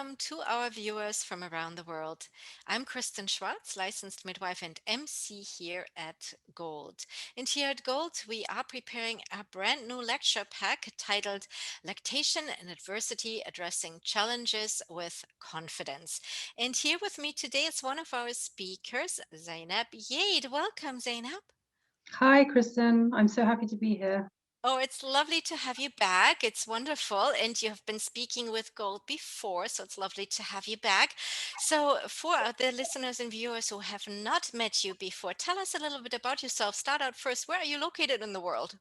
welcome to our viewers from around the world. I'm Kristen Schwartz, licensed midwife and MC here at Gold. And here at Gold, we are preparing a brand new lecture pack titled Lactation and Adversity Addressing Challenges with Confidence. And here with me today is one of our speakers, Zainab Yate. Welcome, Zainab. Hi, Kristen. I'm so happy to be here. Oh, it's lovely to have you back. It's wonderful. And you have been speaking with Gold before, so it's lovely to have you back. So, for the listeners and viewers who have not met you before, tell us a little bit about yourself. Start out first. Where are you located in the world?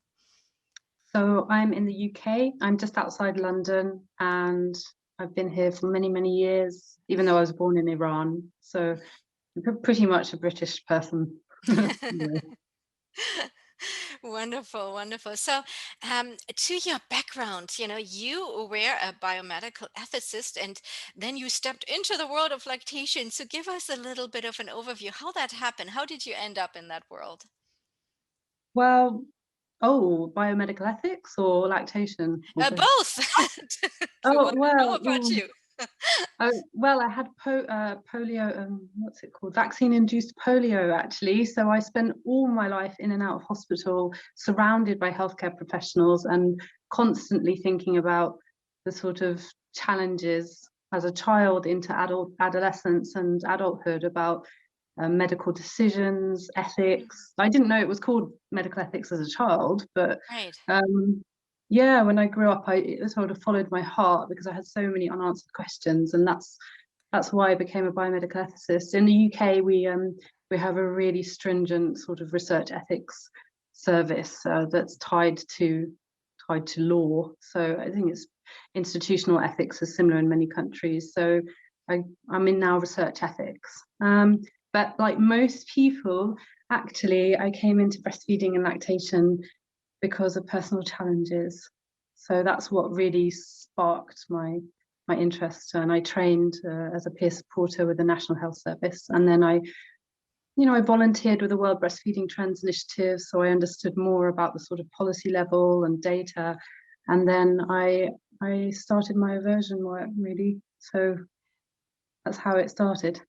So I'm in the UK. I'm just outside London, and I've been here for many, many years, even though I was born in Iran. So I'm pretty much a British person. Yeah. Wonderful, wonderful. So, to your background, you were a biomedical ethicist and then you stepped into the world of lactation. So, give us a little bit of an overview how that happened. How did you end up in that world? Well, oh, biomedical ethics or lactation or both? Both. We Oh, want to know well, about you. well, I had polio, what's it called? Vaccine-induced polio, actually. So I spent all my life in and out of hospital, surrounded by healthcare professionals, and constantly thinking about the sort of challenges as a child into adolescence and adulthood about medical decisions, ethics. I didn't know it was called medical ethics as a child, but Right. um, yeah, when I grew up, it sort of followed my heart because I had so many unanswered questions, and that's why I became a biomedical ethicist. In the UK, we have a really stringent sort of research ethics service that's tied to law. So I think it's institutional ethics is similar in many countries. So I'm in now research ethics. But like most people, actually, I came into breastfeeding and lactation because of personal challenges. So that's what really sparked my interest. And I trained as a peer supporter with the National Health Service, and then I volunteered with the World Breastfeeding Trends Initiative, so I understood more about the sort of policy level and data. And then I started my aversion work really. So that's how it started.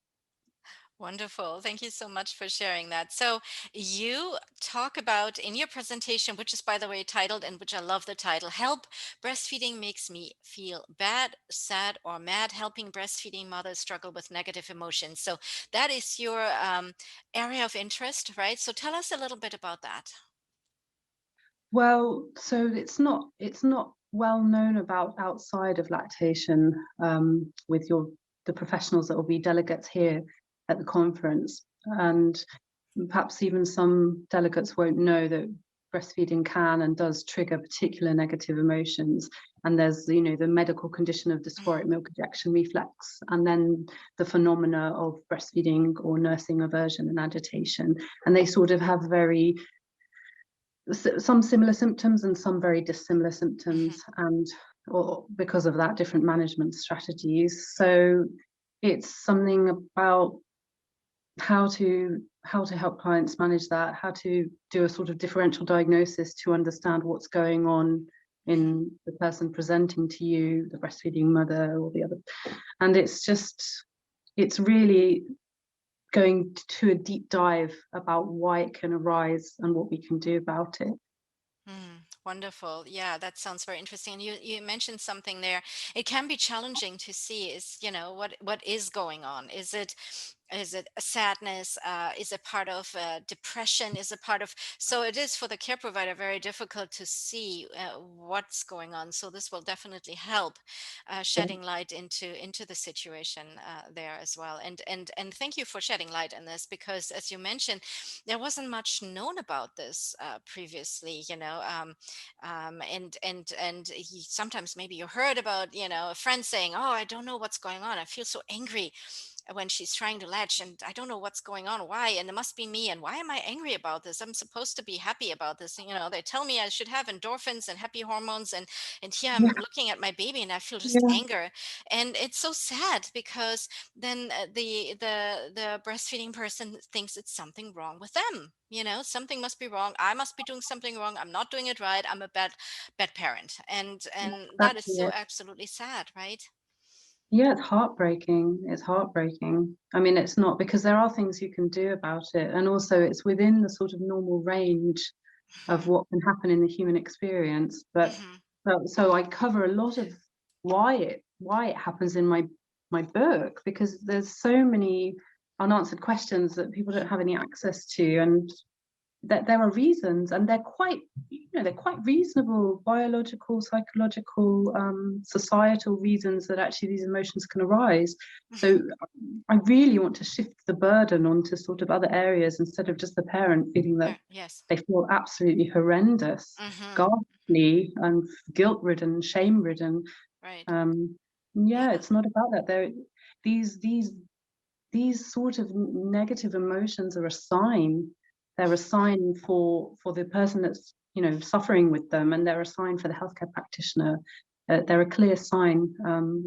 Wonderful. Thank you so much for sharing that. So, you talk about in your presentation, which is, by the way, titled, and which I love the title, Help Breastfeeding Makes Me Feel Bad, Sad, or Mad, Helping Breastfeeding Mothers Struggle with Negative Emotions. So, that is your area of interest, right? So, tell us a little bit about that. Well, so it's not well known about outside of lactation with the professionals that will be delegates here at the conference, and perhaps even some delegates won't know that breastfeeding can and does trigger particular negative emotions. And there's the medical condition of dysphoric Mhm. milk ejection reflex, and then the phenomena of breastfeeding or nursing aversion and agitation, and they sort of have very some similar symptoms and some very dissimilar Mhm. symptoms, and or because of that different management strategies. So it's something about how to help clients manage that, how to do a sort of differential diagnosis to understand what's going on Mhm. in the person presenting to you, the breastfeeding mother or the other. And it's really going to a deep dive about why it can arise and what we can do about it. Wonderful. Yeah, that sounds very interesting. And you mentioned something there. It can be challenging to see is, what is going on. Is it a sadness? Is it part of depression? Is it part of, so it is for the care provider very difficult to see what's going on. So this will definitely help shedding light into the situation there as well. And thank you for shedding light on this because, as you mentioned, there wasn't much known about this previously. Sometimes maybe you heard about a friend saying, oh, I don't know what's going on, I feel so angry when she's trying to latch and I don't know what's going on, why, and it must be me, and why am I angry about this? I'm supposed to be happy about this. They tell me I should have endorphins and happy hormones, and here I'm Yeah, looking at my baby and I feel just yeah, anger. And it's so sad because then the breastfeeding person thinks it's something wrong with them. Something must be wrong, I must be doing something wrong, I'm not doing it right, I'm a bad parent. And that is exactly so it. absolutely sad, right? Yeah, it's heartbreaking. It's heartbreaking. I mean, it's not, because there are things you can do about it, and also it's within the sort of normal range of Hmm. what can happen in the human experience. But Hmm. so I cover a lot of why it happens in my book, because there's so many unanswered questions that people don't have any access to, and that there are reasons, and they're quite, they're quite reasonable biological, psychological, societal reasons that actually these emotions can arise. So Hmm. I really want to shift the burden onto sort of other areas, instead of just the parent feeling that Yes. they feel absolutely horrendous, Hmm. ghastly, and guilt-ridden, shame-ridden. Right. um Yeah. yeah, it's not about that. There, these these these sort of negative emotions are a sign. They're a sign for the person that's, suffering with them, and they're a sign for the healthcare practitioner. They're a clear sign,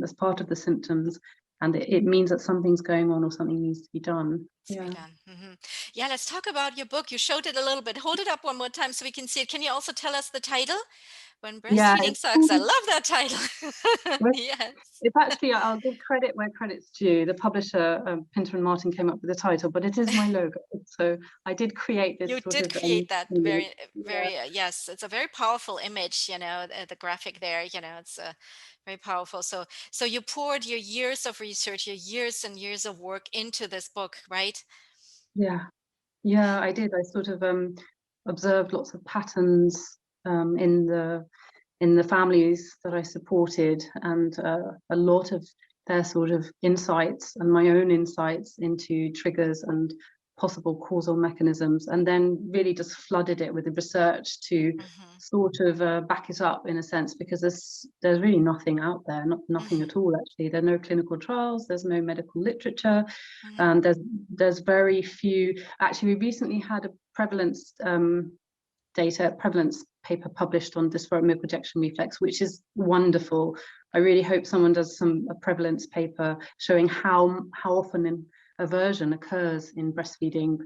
as part of the symptoms, and it means that something's going on or something needs to be done. To be Yeah. done. Yeah, let's talk about your book. You showed it a little bit. Hold it up one more time so we can see it. Can you also tell us the title? When Yeah, Breastfeeding it's Sucks. called, I love that title. Yes. it's actually, I'll give credit where credit's due. The publisher, Pinter and Martin, came up with the title, but it is my logo. So I did create You this sort did of create that image. very, Yeah. very, yes, it's a very powerful image, the graphic there, it's very powerful. So you poured your years of research, your years and years of work into this book, right? Yeah. Yeah, I did. I sort of observed lots of patterns, in the families that I supported, and a lot of their sort of insights and my own insights into triggers and possible causal mechanisms, and then really just flooded it with the research to Hmm. sort of back it up, in a sense, because there's really nothing out there, nothing Hmm. at all. Actually, there are no clinical trials, there's no medical literature. Hmm. There's very few. Actually, we recently had a prevalence paper published on dysphoric milk rejection reflex, which is wonderful. I really hope someone does a prevalence paper showing how often aversion occurs in breastfeeding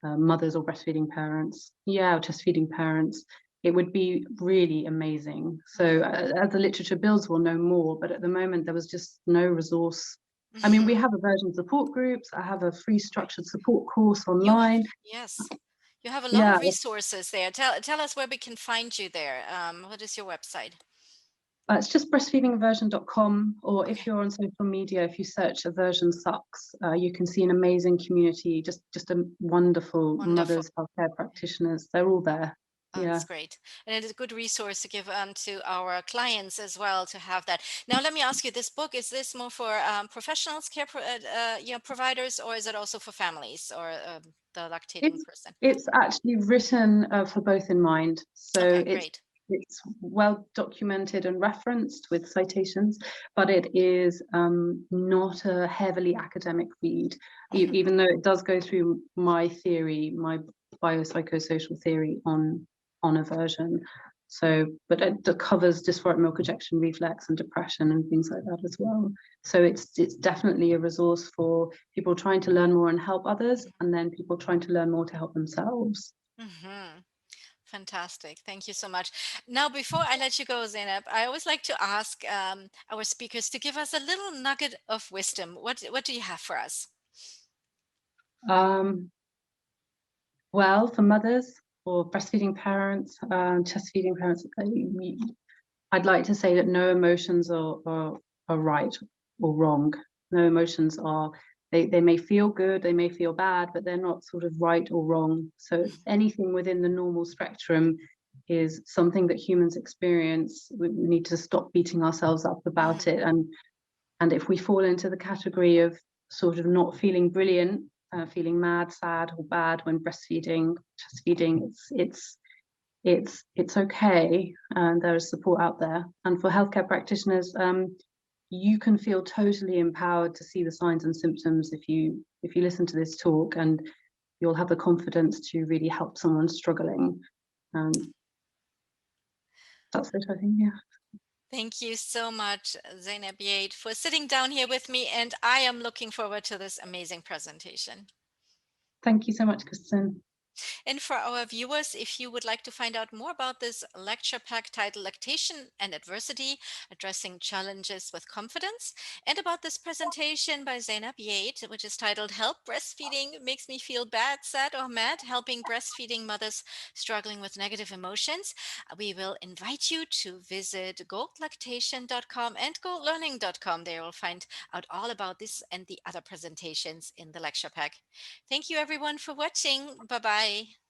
mothers or breastfeeding parents. Yeah, or just feeding parents. It would be really amazing. So as the literature builds, we'll know more. But at the moment, there was just no resource. I mean, we Hmm. have aversion support groups. I have a free Right. structured support course You have, online. yes, you have a lot Yeah, of resources there. Tell us where we can find you there. What is your website? it's just breastfeedingaversion.com, or if Okay, you're on social media, if you search aversion sucks, you can see an amazing community, just a wonderful wonderful. mothers, healthcare practitioners. They're all there. Oh, Yeah. that's great. And it is a good resource to give to our clients as well to have that. Now, let me ask you, this book, is this more for professionals, providers, or is it also for families or the lactating It's person? it's actually written for both in mind. So Okay, great. it's well documented and referenced with citations, but it is not a heavily academic read, Hmm. even though it does go through my theory, my biopsychosocial theory on aversion. So, but it covers dysphoric milk ejection reflex and depression and things like that as well. So it's definitely a resource for people trying to learn more and help others, and then people trying to learn more to help themselves. Hmm. Fantastic. Thank you so much. Now, before I let you go, Zainab, I always like to ask our speakers to give us a little nugget of wisdom. What do you have for us? Um, well, for mothers or breastfeeding parents, chest feeding parents, I'd like to say that no emotions are right or wrong. No emotions are, they may feel good, they may feel bad, but they're not sort of right or wrong. So anything within the normal spectrum is something that humans experience. We need to stop beating ourselves up about Mhm. it. And if we fall into the category of sort of not feeling brilliant, feeling mad, sad, or bad when breastfeeding, chest feeding, it's okay, and there is support out there. And for healthcare practitioners, you can feel totally empowered to see the signs and symptoms if you listen to this talk, and you'll have the confidence to really help someone struggling. Um, that's it, I think. Yeah. Thank you so much, Zainab Yate, for sitting down here with me, and I am looking forward to this amazing presentation. Thank you so much, Kristen. And for our viewers, if you would like to find out more about this lecture pack titled Lactation and Adversity, Addressing Challenges with Confidence, and about this presentation by Zainab Yate, which is titled Help Breastfeeding Makes Me Feel Bad, Sad, or Mad, Helping Breastfeeding Mothers Struggling with Negative Emotions, we will invite you to visit golactation.com and golearning.com. There you'll find out all about this and the other presentations in the lecture pack. Thank you everyone for watching. Bye bye.